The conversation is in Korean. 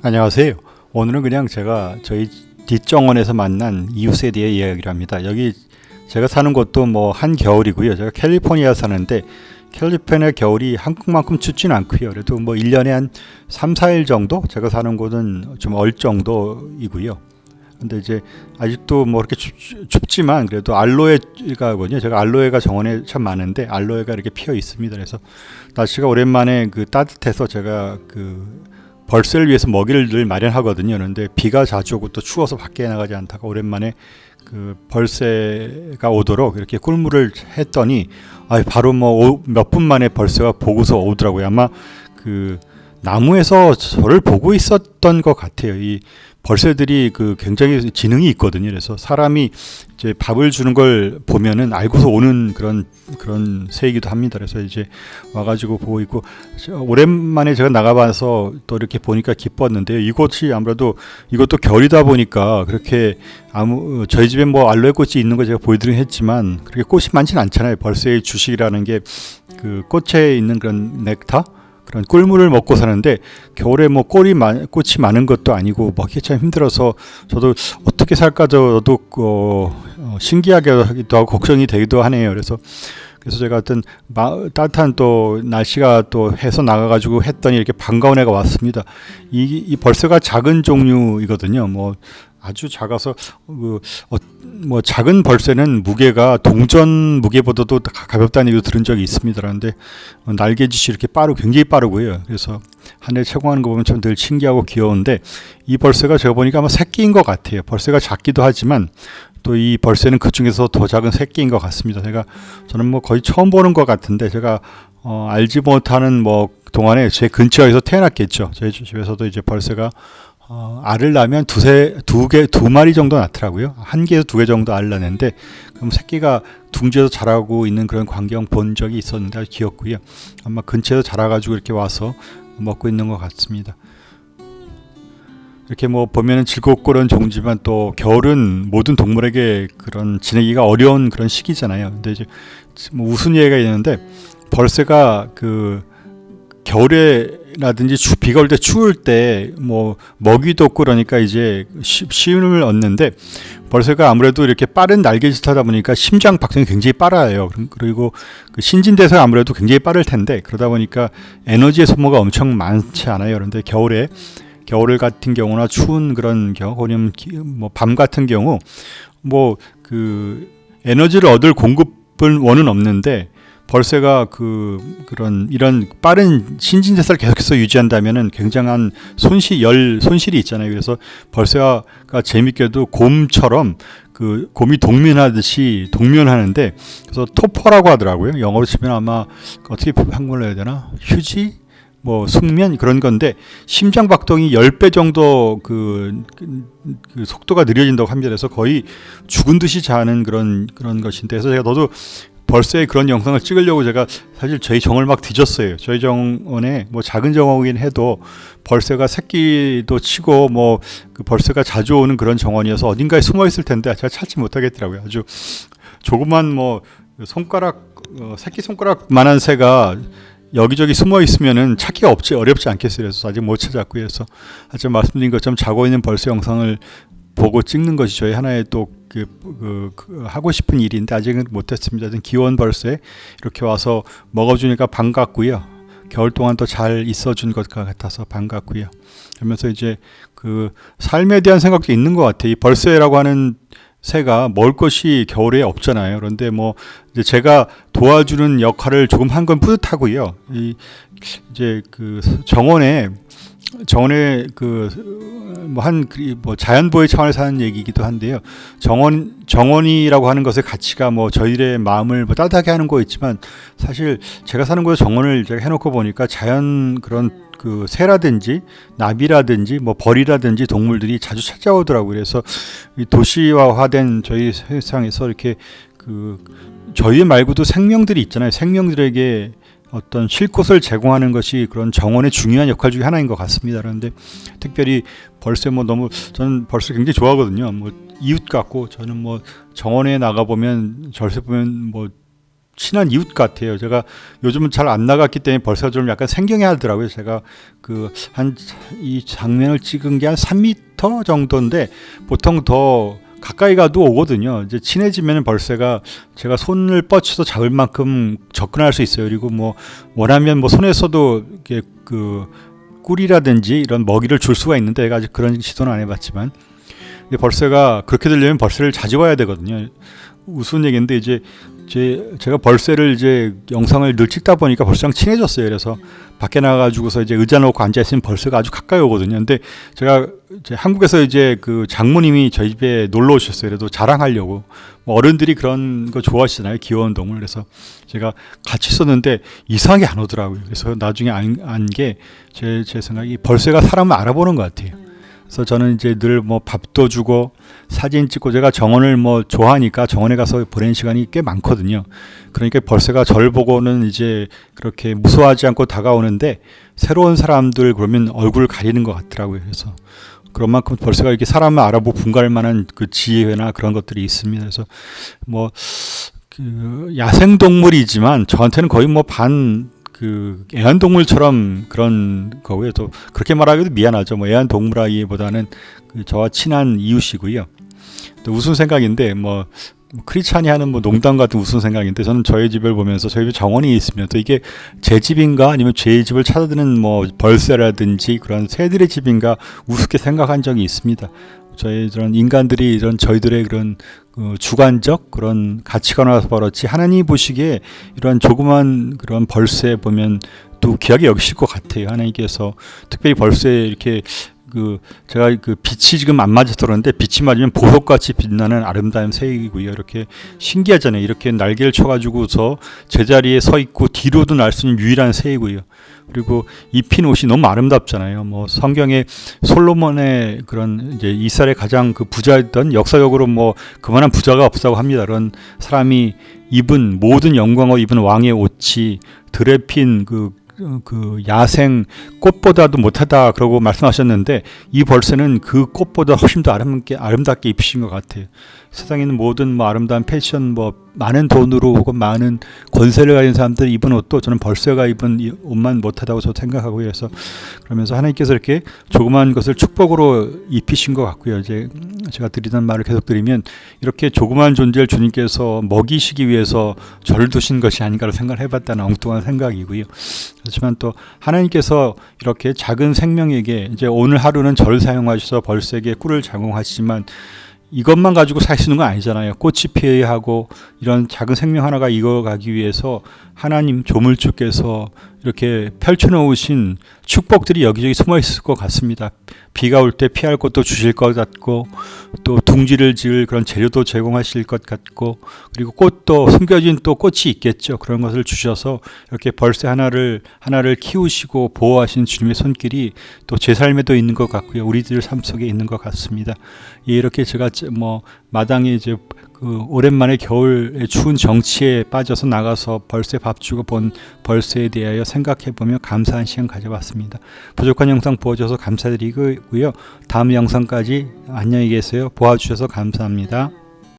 안녕하세요. 오늘은 그냥 제가 저희 뒷정원에서 만난 이웃에 대해 이야기를 합니다. 여기 제가 사는 곳도 뭐 한겨울이고요. 제가 캘리포니아 사는데 캘리포니아 겨울이 한국만큼 춥지는 않고요. 그래도 뭐 1년에 한 3, 4일 정도 제가 사는 곳은 좀 얼 정도이고요. 근데 이제 아직도 뭐 그렇게 춥지만 그래도 알로에가거든요. 제가 알로에가 정원에 참 많은데 알로에가 이렇게 피어 있습니다. 그래서 날씨가 오랜만에 그 따뜻해서 제가 그 벌새를 위해서 먹이를 늘 마련하거든요. 그런데 비가 자주 오고 또 추워서 밖에 나가지 않다가 오랜만에 그 벌새가 오도록 이렇게 꿀물을 했더니 바로 뭐 몇 분 만에 벌새가 보고서 오더라고요. 아마 그 나무에서 저를 보고 있었던 것 같아요. 이 벌새들이 그 굉장히 지능이 있거든요. 그래서 사람이 이제 밥을 주는 걸 보면은 알고서 오는 그런 새이기도 합니다. 그래서 이제 와가지고 보고 있고 오랜만에 제가 나가봐서 또 이렇게 보니까 기뻤는데요. 이곳이 아무래도 이것도 겨울이다 보니까 그렇게 저희 집에 뭐 알로에 꽃이 있는 거 제가 보여드리긴 했지만 그렇게 꽃이 많지는 않잖아요. 벌새의 주식이라는 게 그 꽃에 있는 그런 넥타 그런 꿀물을 먹고 사는데 겨울에 뭐 꽃이 많은 것도 아니고 먹기 참 힘들어서 저도 어떻게 살까 저도 신기하기도 하고 걱정이 되기도 하네요. 그래서 제가 어떤 따뜻한 또 날씨가 또 해서 나가가지고 했더니 이렇게 반가운 애가 왔습니다. 이 벌새가 작은 종류이거든요. 뭐 아주 작아서 뭐 작은 벌새는 무게가 동전 무게보다도 가볍다는 얘기도 들은 적이 있습니다. 그런데 날개짓이 이렇게 굉장히 빠르고요. 그래서 하늘에 채공하는 거 보면 참 늘 신기하고 귀여운데 이 벌새가 제가 보니까 아마 새끼인 것 같아요. 벌새가 작기도 하지만 또 이 벌새는 그 중에서 더 작은 새끼인 것 같습니다. 저는 뭐 거의 처음 보는 것 같은데 제가 알지 못하는 뭐 동안에 제 근처에서 태어났겠죠. 저희 집에서도 이제 벌새가 알을 낳으면 두 마리 정도 낳더라고요. 한 개에서 두 개 정도 알을 낳는데 그럼 새끼가 둥지에서 자라고 있는 그런 광경 본 적이 있었는데 아주 귀엽고요. 아마 근처에서 자라가지고 이렇게 와서 먹고 있는 것 같습니다. 이렇게 뭐 보면은 즐겁고 그런 종지만 또 겨울은 모든 동물에게 그런 지내기가 어려운 그런 시기잖아요. 근데 이제 뭐 웃은 얘기가 있는데 벌새가 그 겨울에라든지 비가 올 때 추울 때 뭐 먹이도 없고 그러니까 이제 쉼을 얻는데 벌새가 아무래도 이렇게 빠른 날개짓 하다 보니까 심장 박동이 굉장히 빨라요. 그리고 그 신진대사가 아무래도 굉장히 빠를 텐데 그러다 보니까 에너지의 소모가 엄청 많지 않아요. 그런데 겨울 같은 경우나 추운 그런 경우 아니면 뭐 밤 같은 경우 뭐 그 에너지를 얻을 공급은 원은 없는데 벌새가 이런 빠른 신진대사를 계속해서 유지한다면은 굉장한 손실이 있잖아요. 그래서 벌새가 재밌게도 곰처럼 그 곰이 동면하는데 그래서 토퍼라고 하더라고요. 영어로 치면 아마 어떻게 한국말로 해야 되나? 휴지? 뭐 숙면 그런 건데 심장 박동이 10배 정도 그 속도가 느려진다고 합니다. 그래서 거의 죽은 듯이 자는 그런 것인데 그래서 제가 너도 벌새의 그런 영상을 찍으려고 제가 사실 저희 정원을 막 뒤졌어요. 저희 정원에 뭐 작은 정원이긴 해도 벌새가 새끼도 치고 뭐 그 벌새가 자주 오는 그런 정원이어서 어딘가에 숨어 있을 텐데 제가 찾지 못하겠더라고요. 아주 조그만 뭐 새끼 손가락만한 새가 여기저기 숨어 있으면은 찾기가 어렵지 않겠어요. 그래서 아직 못 찾았고요. 그래서 아까 말씀드린 것처럼 자고 있는 벌새 영상을 보고 찍는 것이 저희 하나의 또 하고 싶은 일인데 아직은 못했습니다. 귀여운 벌새 이렇게 와서 먹어주니까 반갑고요. 겨울 동안 또 잘 있어준 것 같아서 반갑고요. 그러면서 이제 그 삶에 대한 생각도 있는 것 같아요. 이 벌새라고 하는 새가 먹을 것이 겨울에 없잖아요. 그런데 뭐 이제 제가 도와주는 역할을 조금 한 건 뿌듯하고요. 이제 그 정원에 뭐 자연보호 차원에서 하는 얘기이기도 한데요. 정원이라고 하는 것의 가치가 뭐 저희의 마음을 뭐 따뜻하게 하는 거 있지만 사실 제가 사는 곳에 정원을 제가 해놓고 보니까 자연 그런 그 새라든지 나비라든지 뭐 벌이라든지 동물들이 자주 찾아오더라고요. 그래서 이 도시화된 저희 세상에서 이렇게 저희 말고도 생명들이 있잖아요. 생명들에게 어떤 쉴 곳을 제공하는 것이 그런 정원의 중요한 역할 중에 하나인 것 같습니다. 그런데 특별히 벌새 저는 벌새 굉장히 좋아하거든요. 뭐 이웃 같고 저는 뭐 정원에 나가 보면 벌새 보면 뭐 친한 이웃 같아요. 제가 요즘은 잘 안 나갔기 때문에 벌써 좀 약간 생경해 하더라고요. 제가 이 장면을 찍은 게 한 3m 정도인데 보통 더 가까이 가도 오거든요. 이제 친해지면 벌새가 제가 손을 뻗쳐서 잡을 만큼 접근할 수 있어요. 그리고 뭐 원하면 뭐 손에서도 이렇게 꿀이라든지 이런 먹이를 줄 수가 있는데 제가 아직 그런 시도는 안 해봤지만, 근데 벌새가 그렇게 되려면 벌새를 자주 봐야 되거든요. 우스운 얘기인데 이제 제가 벌새를 이제 영상을 늘 찍다 보니까 벌새랑 친해졌어요. 그래서 밖에 나가가지고서 이제 의자 놓고 앉아 있으면 벌새가 아주 가까이 오거든요. 근데 제가 이제 한국에서 이제 장모님이 저희 집에 놀러 오셨어요. 그래도 자랑하려고. 뭐 어른들이 그런 거 좋아하시잖아요. 귀여운 동물. 그래서 제가 같이 있었는데 이상하게 안 오더라고요. 그래서 나중에 안 게 제 생각이 벌새가 사람을 알아보는 것 같아요. 그래서 저는 이제 늘 뭐 밥도 주고 사진 찍고, 제가 정원을 뭐 좋아하니까 정원에 가서 보내는 시간이 꽤 많거든요. 그러니까 벌새가 저를 보고는 이제 그렇게 무서워하지 않고 다가오는데, 새로운 사람들 그러면 얼굴을 가리는 것 같더라고요. 그래서 그런 만큼 벌새가 이렇게 사람을 알아보고 분갈할 만한 그 지혜나 그런 것들이 있습니다. 그래서 뭐 야생 동물이지만 저한테는 거의 뭐 애완동물처럼 그런 거고요. 또 그렇게 말하기도 미안하죠. 뭐 애완동물이기보다는 저와 친한 이웃이고요. 또 웃은 생각인데, 뭐 크리찬이 하는 뭐 농담 같은 웃은 생각인데, 저는 저희 집을 보면서 저희 집 정원이 있으면 또 이게 제 집인가 아니면 제 집을 찾아드는 뭐 벌새라든지 그런 새들의 집인가 우습게 생각한 적이 있습니다. 저희 이런 인간들이 이런 저희들의 그런 주관적 그런 가치관에서 벌었지, 하나님 보시기에 이런 조그만 그런 벌새 보면 또 귀하게 여기실 것 같아요. 하나님께서 특별히 벌새에 이렇게 제가 빛이 지금 안 맞아서 그러는데, 빛이 맞으면 보석같이 빛나는 아름다운 새이고요. 이렇게 신기하잖아요. 이렇게 날개를 쳐가지고서 제자리에 서 있고 뒤로도 날 수 있는 유일한 새이고요. 그리고 입힌 옷이 너무 아름답잖아요. 뭐 성경에 솔로몬의 그런 이제 이스라엘의 가장 부자였던, 역사적으로 뭐 그만한 부자가 없다고 합니다. 그런 사람이 입은 모든 영광을 입은 왕의 옷이 들에 핀 야생 꽃보다도 못하다 그러고 말씀하셨는데, 이 벌새는 그 꽃보다 훨씬 더 아름답게 입히신 것 같아요. 세상에 있는 모든 뭐 아름다운 패션, 뭐 많은 돈으로 혹은 많은 권세를 가진 사람들이 입은 옷도 저는 벌새가 입은 이 옷만 못하다고 저 생각하고요. 그래서 그러면서 하나님께서 이렇게 조그만 것을 축복으로 입히신 것 같고요. 이제 제가 드리던 말을 계속 드리면, 이렇게 조그만 존재를 주님께서 먹이시기 위해서 저를 두신 것이 아닌가를 생각을 해봤다는 엉뚱한 생각이고요. 그렇지만 또 하나님께서 이렇게 작은 생명에게 이제 오늘 하루는 저를 사용하셔서 벌새에게 꿀을 제공하시지만, 이것만 가지고 살 수 있는 건 아니잖아요. 꽃이 피어야 하고, 이런 작은 생명 하나가 익어가기 위해서 하나님 조물주께서 이렇게 펼쳐놓으신 축복들이 여기저기 숨어 있을 것 같습니다. 비가 올 때 피할 곳도 주실 것 같고, 또 둥지를 지을 그런 재료도 제공하실 것 같고, 그리고 꽃도 숨겨진 또 꽃이 있겠죠. 그런 것을 주셔서 이렇게 벌새 하나를 키우시고 보호하신 주님의 손길이 또 제 삶에도 있는 것 같고요. 우리들 삶 속에 있는 것 같습니다. 이렇게 제가 뭐 마당에 이제 오랜만에 겨울의 추운 정치에 빠져서 나가서 벌새 밥 주고 본 벌새에 대하여 생각해보며 감사한 시간 가져봤습니다. 부족한 영상 보아주셔서 감사드리고요. 다음 영상까지 안녕히 계세요. 보아주셔서 감사합니다.